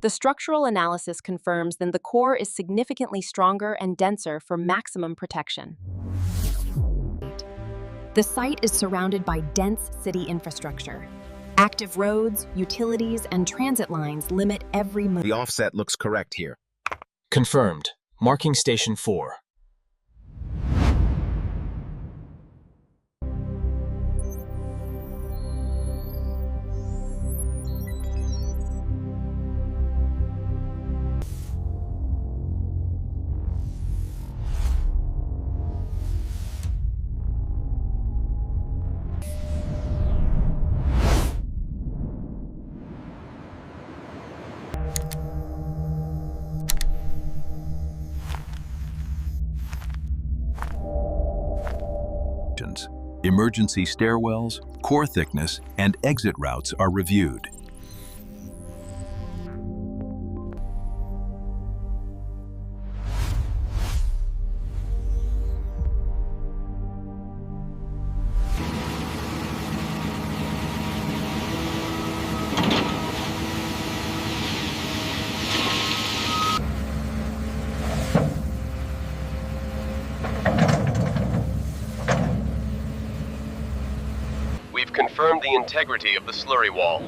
The structural analysis confirms that the core is significantly stronger and denser for maximum protection. The site is surrounded by dense city infrastructure. Active roads, utilities, and transit lines limit every move. The offset looks correct here. Confirmed. Marking Station 4. Emergency stairwells, core thickness, and exit routes are reviewed. We've confirmed the integrity of the slurry wall.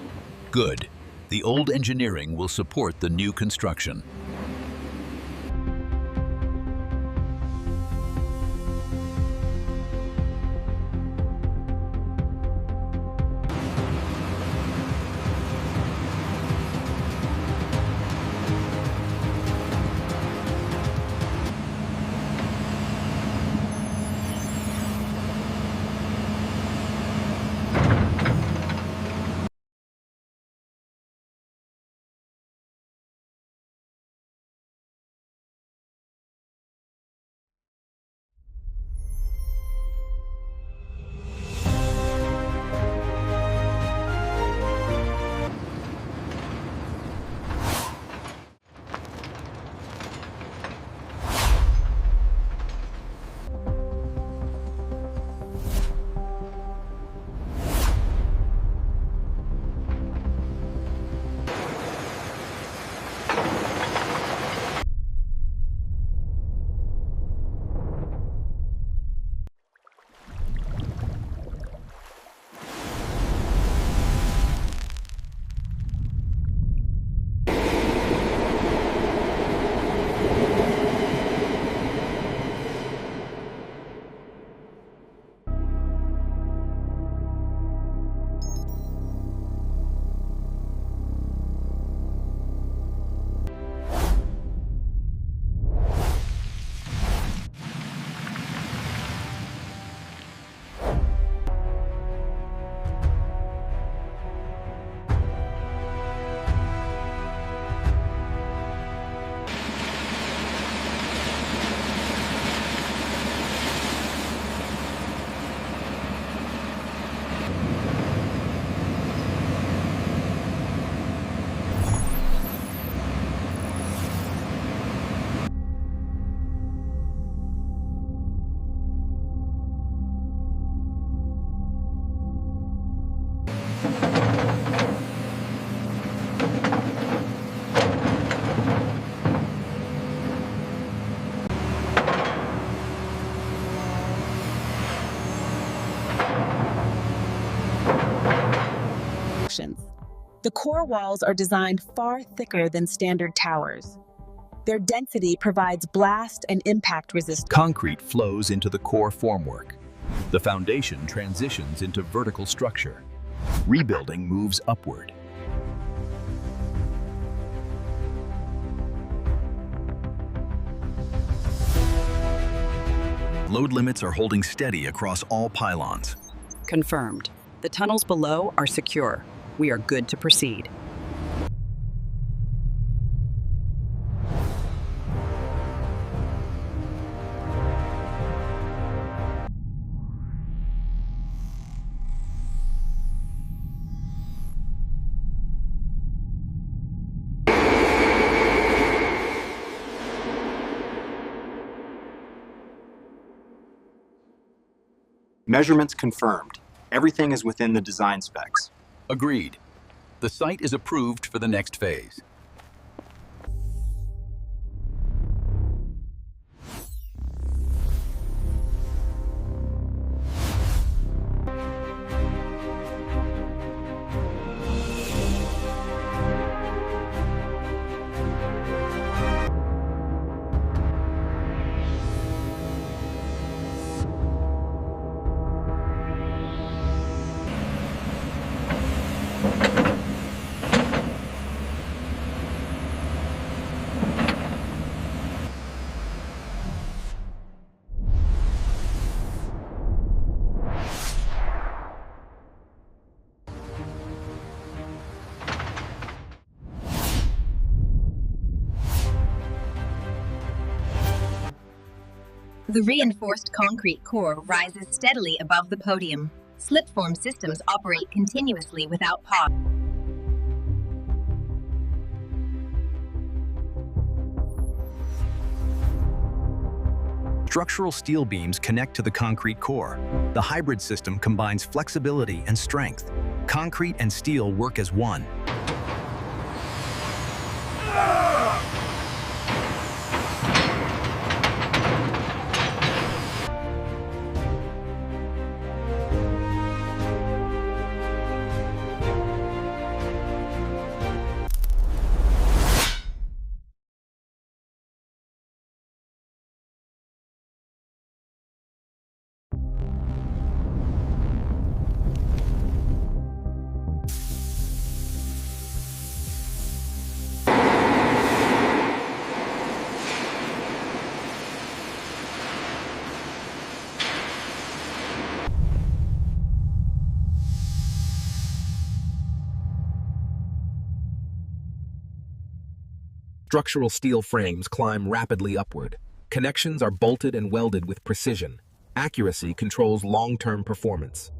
Good. The old engineering will support the new construction. The core walls are designed far thicker than standard towers. Their density provides blast and impact resistance. Concrete flows into the core formwork. The foundation transitions into vertical structure. Rebuilding moves upward. Load limits are holding steady across all pylons. Confirmed. The tunnels below are secure. We are good to proceed. Measurements confirmed. Everything is within the design specs. Agreed. The site is approved for the next phase. The reinforced concrete core rises steadily above the podium. Slipform systems operate continuously without pause. Structural steel beams connect to the concrete core. The hybrid system combines flexibility and strength. Concrete and steel work as one. Structural steel frames climb rapidly upward. Connections are bolted and welded with precision. Accuracy controls long-term performance.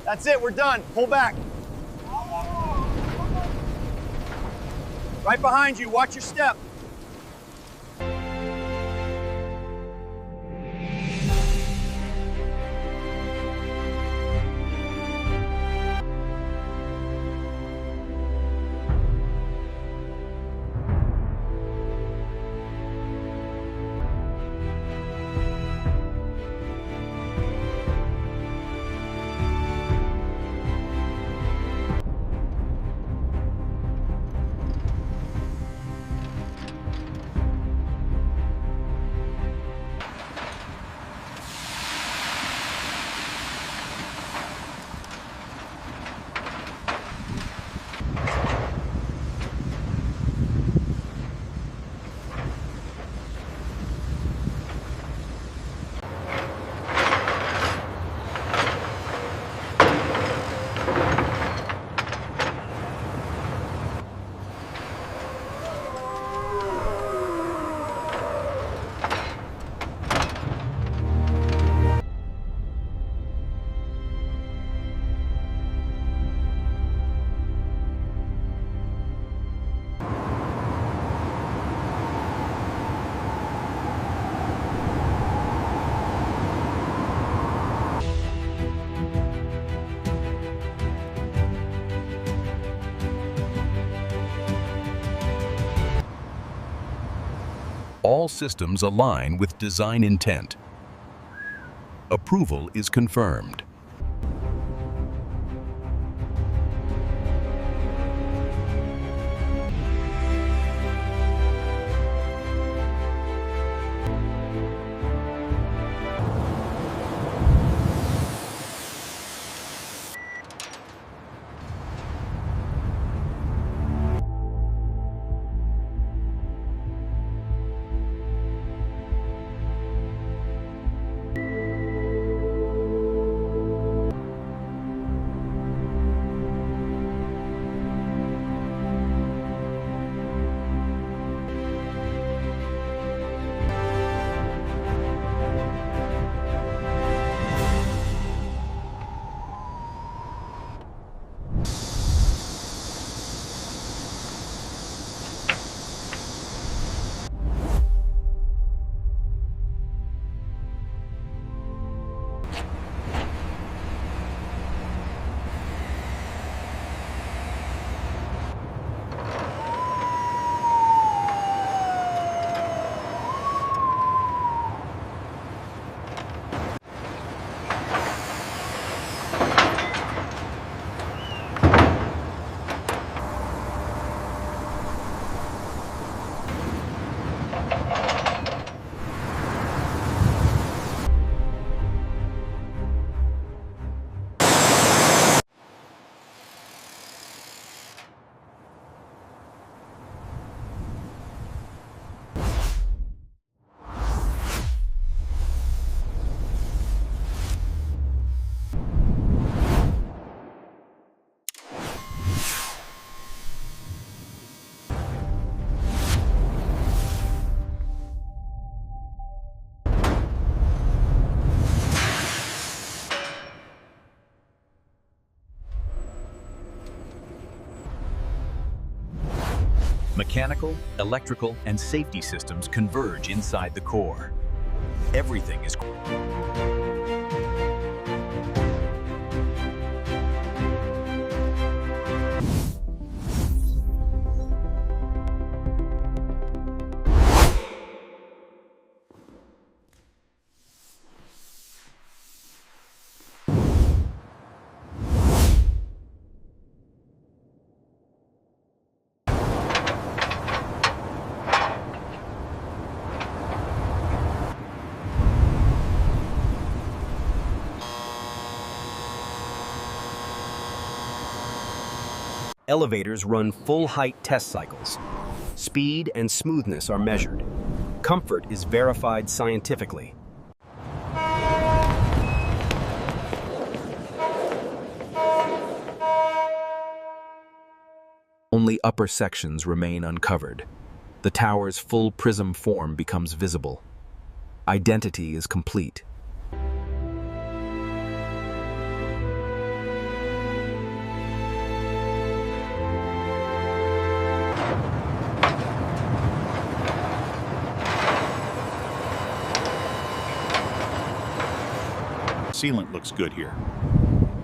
That's it, we're done. Pull back. Right behind you, watch your step. All systems align with design intent. Approval is confirmed. Mechanical, electrical, and safety systems converge inside the core. Everything is Elevators run full-height test cycles. Speed and smoothness are measured. Comfort is verified scientifically. Only upper sections remain uncovered. The tower's full prism form becomes visible. Identity is complete. Sealant looks good here.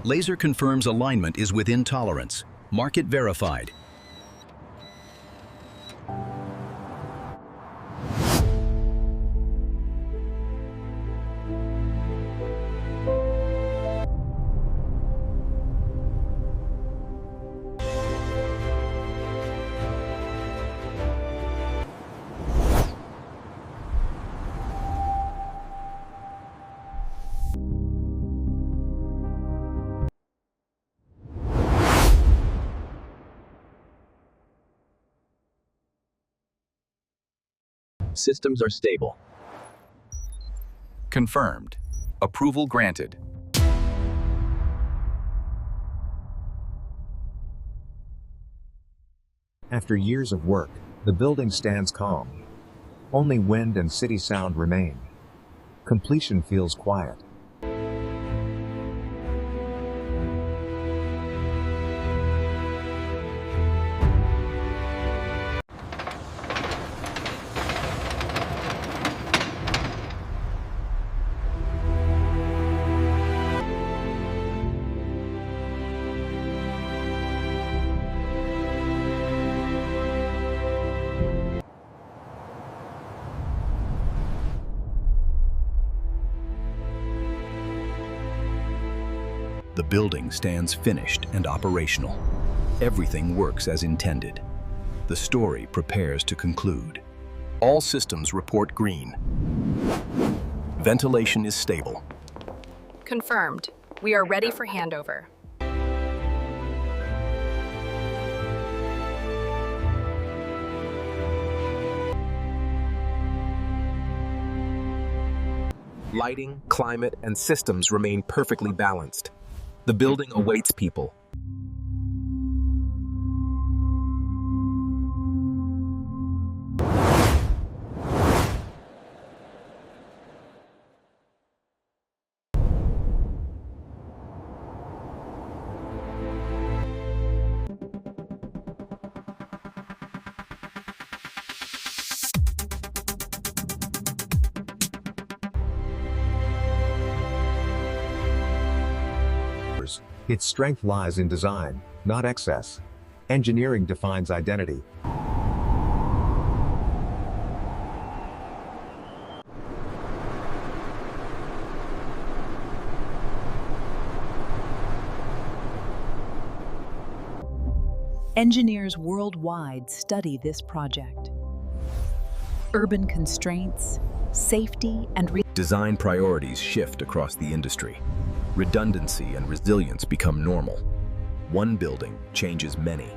Laser confirms alignment is within tolerance. Market verified. Systems are stable. Confirmed. Approval granted. After years of work, the building stands calm. Only wind and city sound remain. Completion feels quiet. The building stands finished and operational. Everything works as intended. The story prepares to conclude. All systems report green. Ventilation is stable. Confirmed. We are ready for handover. Lighting, climate, and systems remain perfectly balanced. The building awaits people. Its strength lies in design, not excess. Engineering defines identity. Engineers worldwide study this project. Urban constraints, safety, and design priorities shift across the industry. Redundancy and resilience become normal. One building changes many.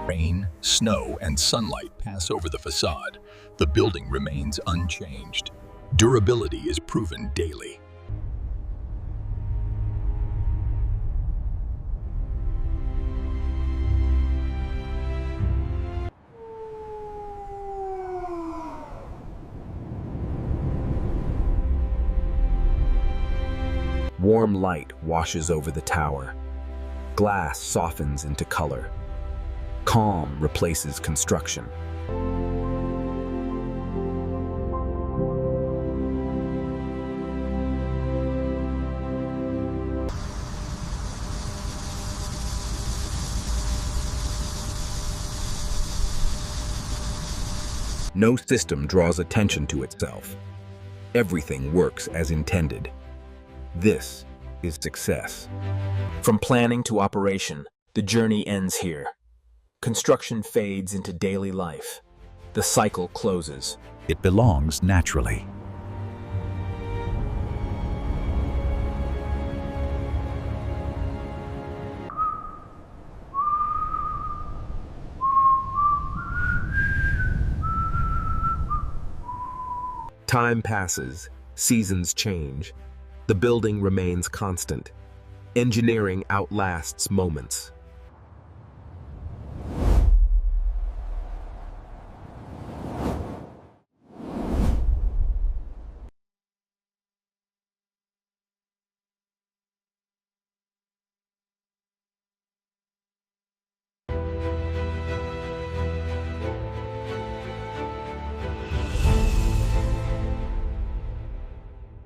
Rain, snow, and sunlight pass over the facade. The building remains unchanged. Durability is proven daily. Warm light washes over the tower. Glass softens into color. Calm replaces construction. No system draws attention to itself. Everything works as intended. This is success. From planning to operation, the journey ends here. Construction fades into daily life. The cycle closes. It belongs naturally. Time passes, seasons change. The building remains constant. Engineering outlasts moments.